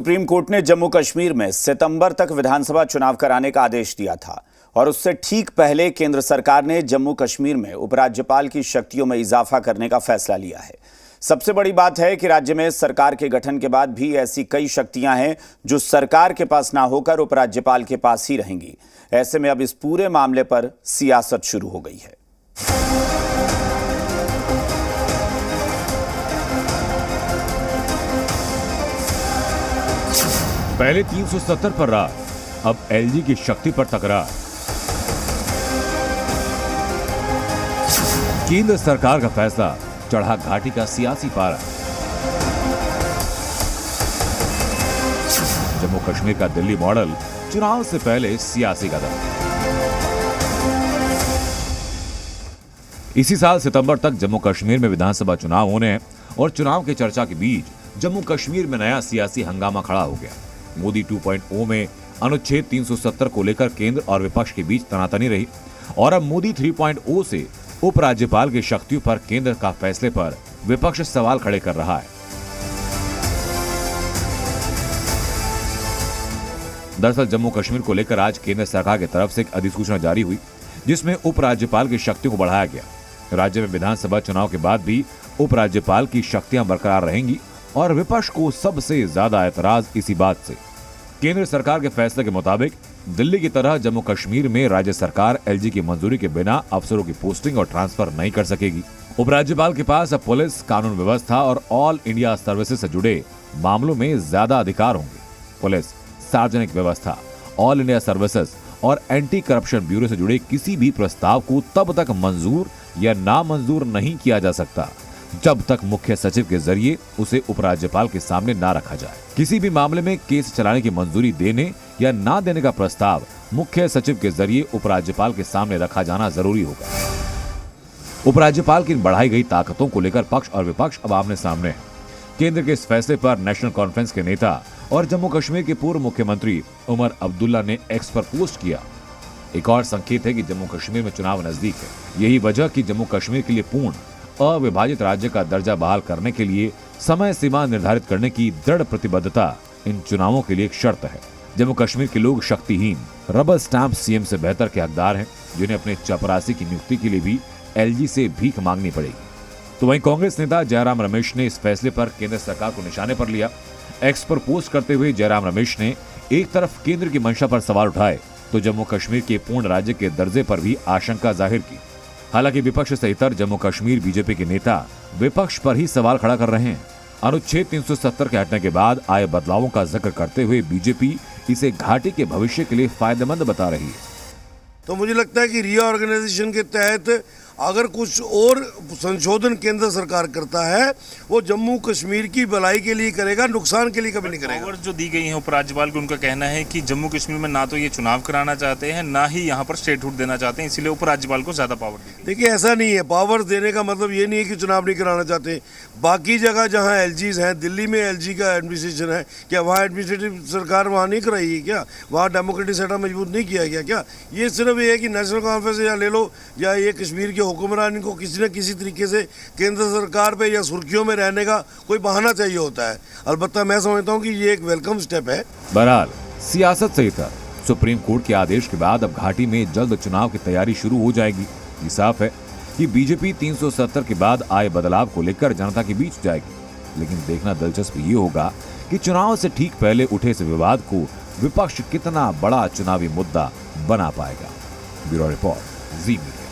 Supreme court ने जम्मू कश्मीर में सितंबर तक विधानसभा चुनाव कराने का आदेश दिया था और उससे ठीक पहले केंद्र सरकार ने जम्मू कश्मीर में उपराज्यपाल की शक्तियों में इजाफा करने का फैसला लिया है। सबसे बड़ी बात है कि राज्य में सरकार के गठन के बाद भी ऐसी कई शक्तियां हैं जो सरकार के पास ना होकर उपराज्यपाल के पास ही रहेंगी। ऐसे में अब इस पूरे मामले पर सियासत शुरू हो गई है। पहले 370 पर राज, अब एलजी की शक्ति पर तकरार। केंद्र सरकार का फैसला चढ़ा घाटी का सियासी पारा। जम्मू कश्मीर का दिल्ली मॉडल, चुनाव से पहले सियासी कदम। इसी साल सितंबर तक जम्मू कश्मीर में विधानसभा चुनाव होने हैं और चुनाव की चर्चा के बीच जम्मू कश्मीर में नया सियासी हंगामा खड़ा हो गया। मोदी 2.0 में अनुच्छेद 370 को लेकर केंद्र और विपक्ष के बीच तनातनी रही और अब मोदी 3.0 से उपराज्यपाल की शक्तियों पर केंद्र का फैसले पर विपक्ष सवाल खड़े कर रहा है। दरअसल जम्मू कश्मीर को लेकर आज केंद्र सरकार की तरफ से एक अधिसूचना जारी हुई जिसमें उपराज्यपाल की शक्तियों को बढ़ाया गया। राज्य में विधानसभा चुनाव के बाद भी उपराज्यपाल की शक्तियां बरकरार रहेंगी और विपक्ष को सबसे ज्यादा ऐतराज इसी बात से। केंद्र सरकार के फैसले के मुताबिक दिल्ली की तरह जम्मू कश्मीर में राज्य सरकार एलजी की मंजूरी के बिना अफसरों की पोस्टिंग और ट्रांसफर नहीं कर सकेगी। उपराज्यपाल के पास अब पुलिस, कानून व्यवस्था और ऑल इंडिया सर्विसेज से जुड़े मामलों में ज्यादा अधिकार होंगे। पुलिस, सार्वजनिक व्यवस्था, ऑल इंडिया सर्विसेज और एंटी करप्शन ब्यूरो से जुड़े किसी भी प्रस्ताव को तब तक मंजूर या नामंजूर नहीं किया जा सकता जब तक मुख्य सचिव के जरिए उसे उपराज्यपाल के सामने ना रखा जाए। किसी भी मामले में केस चलाने की मंजूरी देने या ना देने का प्रस्ताव मुख्य सचिव के जरिए उपराज्यपाल के सामने रखा जाना जरूरी होगा। उपराज्यपाल की बढ़ाई गई ताकतों को लेकर पक्ष और विपक्ष अब आमने सामने है। केंद्र के इस फैसले पर नेशनल कॉन्फ्रेंस के नेता और जम्मू कश्मीर के पूर्व मुख्यमंत्री उमर अब्दुल्ला ने एक्स पर पोस्ट किया। एक और संकेत है कि जम्मू कश्मीर में चुनाव नजदीक है। यही वजह कि जम्मू कश्मीर के लिए पूर्ण अविभाजित राज्य का दर्जा बहाल करने के लिए समय सीमा निर्धारित करने की दृढ़ प्रतिबद्धता इन चुनावों के लिए एक शर्त है। जम्मू कश्मीर के लोग शक्तिहीन, रबर स्टैंप सीएम से बेहतर के हकदार हैं, जिन्हें अपने चपरासी की नियुक्ति के लिए भी एलजी से भीख मांगनी पड़ेगी। तो वहीं कांग्रेस नेता जयराम रमेश ने इस फैसले पर केंद्र सरकार को निशाने पर लिया। एक्स पर पोस्ट करते हुए जयराम रमेश ने एक तरफ केंद्र की मंशा पर सवाल उठाए तो जम्मू कश्मीर के पूर्ण राज्य के दर्जे पर भी आशंका जाहिर की। हालांकि विपक्ष से इतर जम्मू कश्मीर बीजेपी के नेता विपक्ष पर ही सवाल खड़ा कर रहे हैं। अनुच्छेद 370 के हटने के बाद आए बदलावों का जिक्र करते हुए बीजेपी इसे घाटी के भविष्य के लिए फायदेमंद बता रही है। तो मुझे लगता है कि रीऑर्गेनाइजेशन के तहत अगर कुछ और संशोधन केंद्र सरकार करता है वो जम्मू कश्मीर की भलाई के लिए करेगा, नुकसान के लिए कभी नहीं करेगा। पावर जो दी गई है उपराज्यपाल को, उनका कहना है कि जम्मू कश्मीर में ना तो ये चुनाव कराना चाहते हैं ना ही यहाँ पर स्टेटहुड देना चाहते हैं, इसीलिए उपराज्यपाल को ज्यादा पावर दी। देखिए ऐसा नहीं है, पावर देने का मतलब ये नहीं है कि चुनाव नहीं कराना चाहते। बाकी जगह जहाँ एलजीज हैं, दिल्ली में एलजी का एडमिनिस्ट्रेशन है, क्या वहाँ एडमिनिस्ट्रेटिव सरकार वहाँ नहीं कराई है? क्या वहाँ डेमोक्रेटिक सेटअप मजबूत नहीं किया गया? क्या ये सिर्फ ये है कि नेशनल कॉन्फ्रेंस या ले लो या ये कश्मीर के हुक्मरान को किसी न किसी तरीके से केंद्र सरकार पे या सुर्खियों में रहने का कोई बहाना चाहिए होता है। अलबत्ता मैं समझता हूँ कि ये एक वेलकम स्टेप है। बहरहाल सियासत से इतर सुप्रीम कोर्ट के आदेश के बाद अब घाटी में जल्द चुनाव की तैयारी शुरू हो जाएगी। ये साफ है कि बीजेपी 370 के बाद आए बदलाव को लेकर जनता के बीच जाएगी। लेकिन देखना दिलचस्प ये होगा कि चुनाव से ठीक पहले उठे इस विवाद को विपक्ष कितना बड़ा चुनावी मुद्दा बना पाएगा। ब्यूरो रिपोर्ट, जी मीडिया।